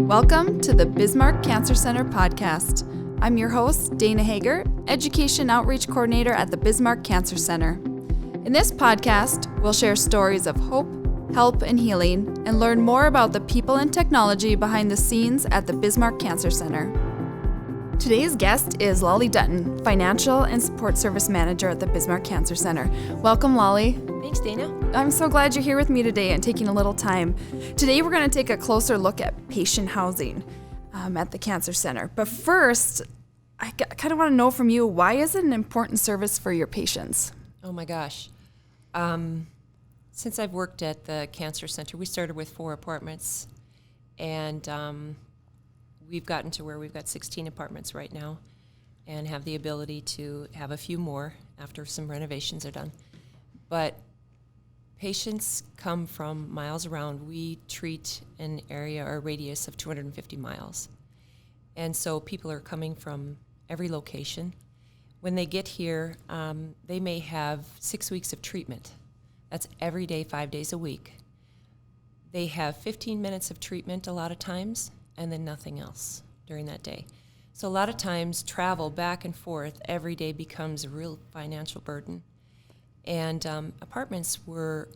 Welcome to the Bismarck Cancer Center podcast. I'm your host, Dana Hager, Education Outreach Coordinator at the Bismarck Cancer Center. In this podcast, we'll share stories of hope, help, and healing, and learn more about the people and technology behind the scenes at the Bismarck Cancer Center. Today's guest is Lolly Dutton, Financial and Support Service Manager at the Bismarck Cancer Center. Welcome, Lolly. Thanks, Dana. I'm so glad you're here with me today and taking a little time. Today we're going to take a closer look at patient housing at the Cancer Center. But first, I kind of want to know from you, why is it an important service for your patients? Oh my gosh. Since I've worked at the Cancer Center, we started with 4 apartments, and we've gotten to where we've got 16 apartments right now and have the ability to have a few more after some renovations are done. But patients come from miles around. We treat an area or radius of 250 miles. And so people are coming from every location. When they get here, they may have 6 weeks of treatment. That's every day, 5 days a week. They have 15 minutes of treatment a lot of times, and then nothing else during that day. So a lot of times travel back and forth every day becomes a real financial burden. And apartments were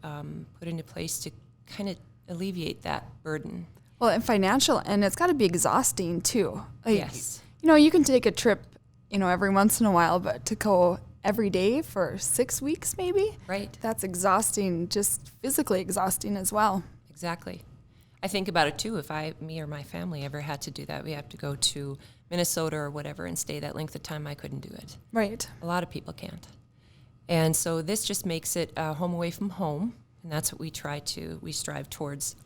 put into place to kind of alleviate that burden. Well, and financial, and it's got to be exhausting too. Yes. You know, you can take a trip, every once in a while, but to go every day for 6 weeks maybe? Right. That's exhausting, just physically exhausting as well. Exactly. I think about it too. If me or my family ever had to do that, we have to go to Minnesota or whatever and stay that length of time, I couldn't do it. Right. A lot of people can't. And so this just makes it a home away from home, and that's what we strive towards,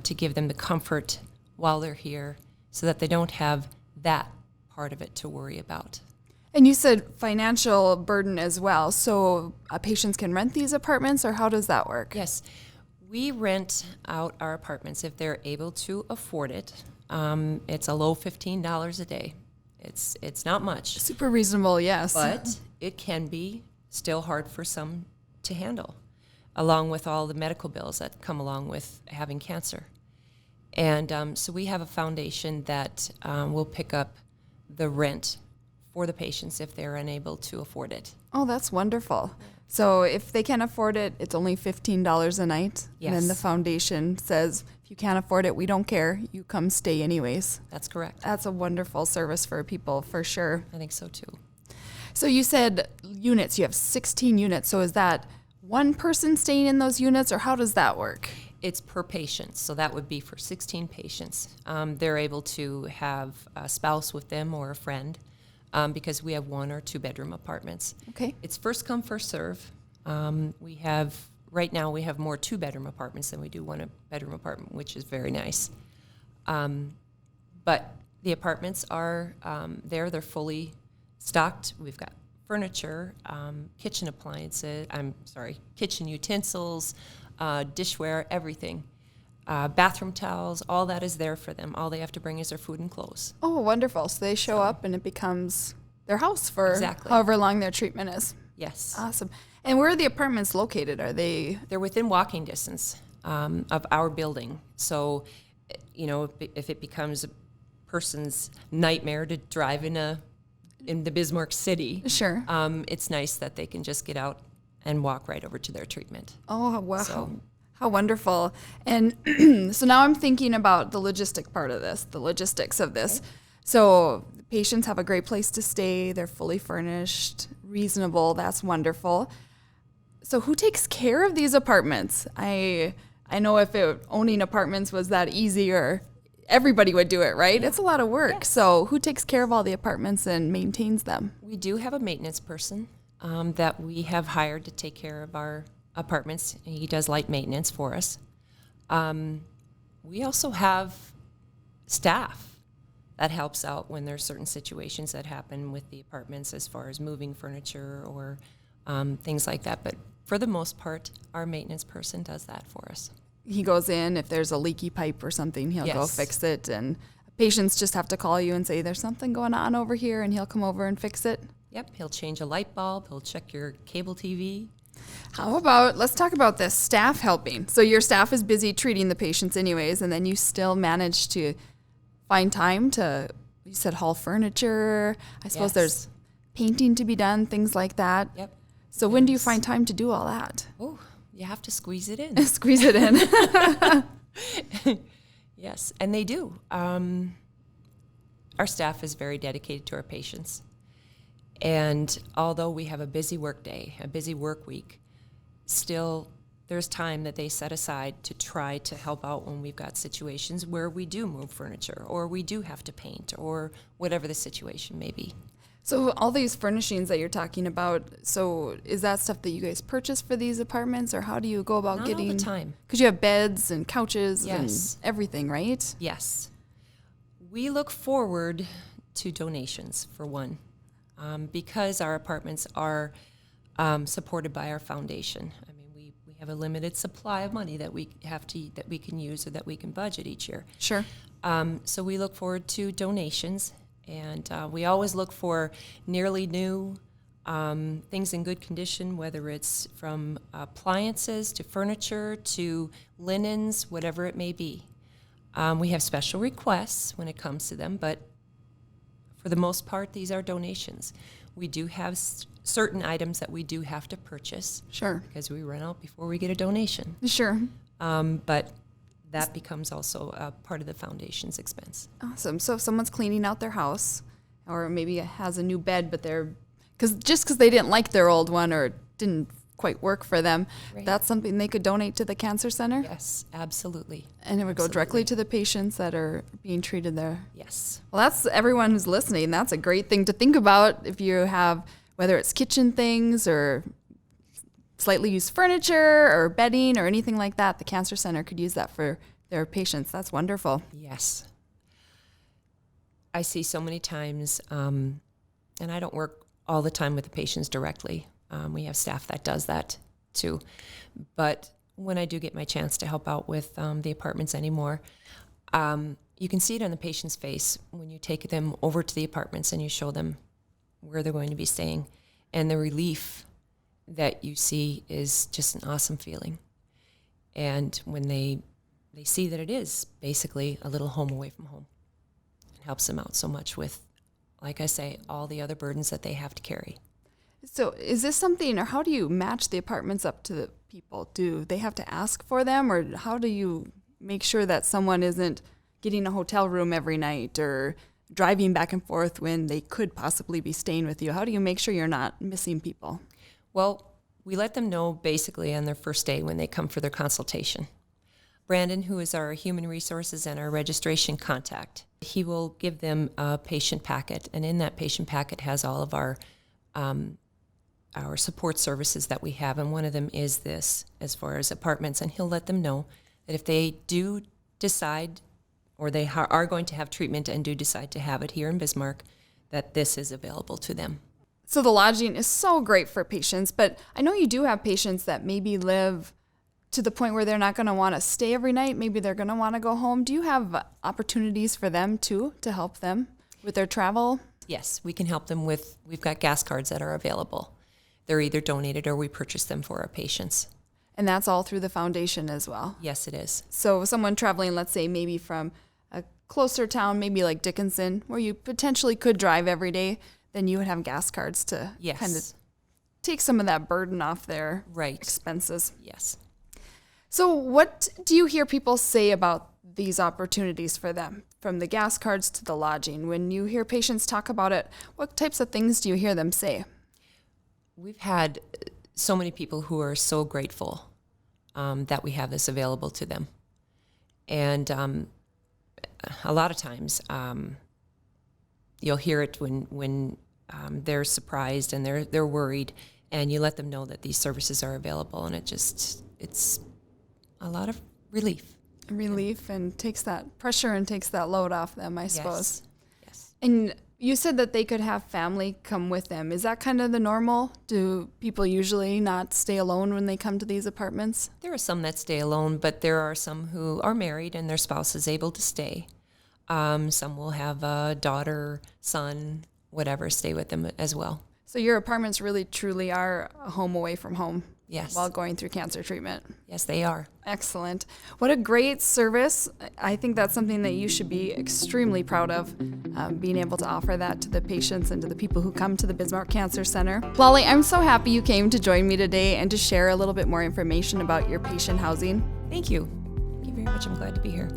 to give them the comfort while they're here so that they don't have that part of it to worry about. And you said financial burden as well, so patients can rent these apartments, or how does that work? Yes. We rent out our apartments if they're able to afford it. It's a low $15 a day. It's not much. Super reasonable, yes. But it can be still hard for some to handle, along with all the medical bills that come along with having cancer. And so we have a foundation that will pick up the rent for the patients if they're unable to afford it. Oh, that's wonderful. So if they can't afford it, it's only $15 a night. Yes. And then the foundation says, if you can't afford it, we don't care. You come stay anyways. That's correct. That's a wonderful service for people, for sure. I think so too. So you said units, you have 16 units. So is that one person staying in those units, or how does that work? It's per patient, so that would be for 16 patients. They're able to have a spouse with them or a friend, because we have 1 or 2 bedroom apartments. Okay. It's first come, first serve. Right now we have more 2 bedroom apartments than we do 1 bedroom apartment, which is very nice. But the apartments are they're fully stocked. We've got furniture, kitchen appliances, kitchen utensils, dishware, everything. Bathroom towels, all that is there for them. All they have to bring is their food and clothes. Oh, wonderful. So they show up and it becomes their house for Exactly. however long their treatment is. Yes. Awesome. And where are the apartments located? Are they? They're within walking distance of our building. So, if it becomes a person's nightmare to drive in the Bismarck city, Sure. it's nice that they can just get out and walk right over to their treatment. Oh, wow. So, how wonderful. And so now I'm thinking about the logistics of this. Okay. So the patients have a great place to stay. They're fully furnished, reasonable. That's wonderful. So who takes care of these apartments? I know if owning apartments was that easy, or everybody would do it, right? Yeah. It's a lot of work. Yes. So who takes care of all the apartments and maintains them? We do have a maintenance person that we have hired to take care of our apartments. He does light maintenance for us. We also have staff that helps out when there's certain situations that happen with the apartments as far as moving furniture or things like that. But for the most part, our maintenance person does that for us. He goes in, if there's a leaky pipe or something, he'll Yes. go fix it. And patients just have to call you and say, there's something going on over here, and he'll come over and fix it. Yep, he'll change a light bulb, he'll check your cable TV. How about, let's talk about this staff helping. So your staff is busy treating the patients anyways, and then you still manage to find time to, you said haul furniture. I suppose Yes. there's painting to be done, things like that. Yep. So when do you find time to do all that? Oh, you have to squeeze it in. Squeeze it in. Yes, and they do. Our staff is very dedicated to our patients. And although we have a busy work day, a busy work week, still there's time that they set aside to try to help out when we've got situations where we do move furniture or we do have to paint or whatever the situation may be. So all these furnishings that you're talking about, so is that stuff that you guys purchase for these apartments, or how do you go about Not getting? all the time. Because you have beds and couches Yes. and everything, right? Yes. We look forward to donations, for one, because our apartments are supported by our foundation. I mean, we have a limited supply of money that we can use or that we can budget each year. Sure. So we look forward to donations, and we always look for nearly new things in good condition, whether it's from appliances to furniture to linens, whatever it may be. We have special requests when it comes to them, but for the most part, these are donations. We do have certain items that we do have to purchase Sure. because we run out before we get a donation. Sure. But that becomes also a part of the foundation's expense. Awesome. So if someone's cleaning out their house, or maybe has a new bed, but because they didn't like their old one or it didn't quite work for them, Right. that's something they could donate to the cancer center, Yes, absolutely. and it would go directly Absolutely. to the patients that are being treated there. Yes. Well, that's everyone who's listening. That's a great thing to think about if you have, whether it's kitchen things or slightly used furniture or bedding or anything like that. The cancer center could use that for their patients. That's wonderful. Yes. I see so many times, and I don't work all the time with the patients directly. We have staff that does that too. But when I do get my chance to help out with the apartments anymore, you can see it on the patient's face when you take them over to the apartments and you show them where they're going to be staying. And the relief that you see is just an awesome feeling. And when they see that it is basically a little home away from home, it helps them out so much with, like I say, all the other burdens that they have to carry. So is this something, or how do you match the apartments up to the people? Do they have to ask for them, or how do you make sure that someone isn't getting a hotel room every night or driving back and forth when they could possibly be staying with you? How do you make sure you're not missing people? Well, we let them know basically on their first day when they come for their consultation. Brandon, who is our human resources and our registration contact, he will give them a patient packet, and in that patient packet has all of our support services that we have, and one of them is this, as far as apartments, and he'll let them know that if they do decide, or they are going to have treatment and do decide to have it here in Bismarck, that this is available to them. So the lodging is so great for patients, but I know you do have patients that maybe live to the point where they're not going to want to stay every night. Maybe they're going to want to go home. Do you have opportunities for them too, to help them with their travel? Yes, we can help them with, we've got gas cards that are available. They're either donated or we purchase them for our patients. And that's all through the foundation as well. Yes, it is. So someone traveling, let's say maybe from a closer town, maybe like Dickinson, where you potentially could drive every day, then you would have gas cards to Yes. kind of take some of that burden off their Right. expenses. Yes. So what do you hear people say about these opportunities for them, from the gas cards to the lodging? When you hear patients talk about it, what types of things do you hear them say? We've had so many people who are so grateful that we have this available to them. And a lot of times you'll hear it when they're surprised and they're worried, and you let them know that these services are available, and it's a lot of relief. Relief, and takes that pressure and takes that load off them, I suppose. Yes. And you said that they could have family come with them. Is that kind of the normal? Do people usually not stay alone when they come to these apartments? There are some that stay alone, but there are some who are married and their spouse is able to stay. Some will have a daughter, son, whatever, stay with them as well. So your apartments really truly are a home away from home. Yes. while going through cancer treatment. Yes, they are. Excellent. What a great service. I think that's something that you should be extremely proud of, being able to offer that to the patients and to the people who come to the Bismarck Cancer Center. Lolly, I'm so happy you came to join me today and to share a little bit more information about your patient housing. Thank you. Thank you very much. I'm glad to be here.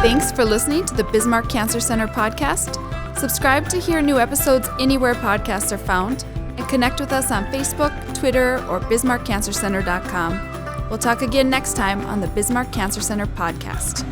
Thanks for listening to the Bismarck Cancer Center podcast. Subscribe to hear new episodes anywhere podcasts are found, and connect with us on Facebook, Twitter, or bismarckcancercenter.com. We'll talk again next time on the Bismarck Cancer Center podcast.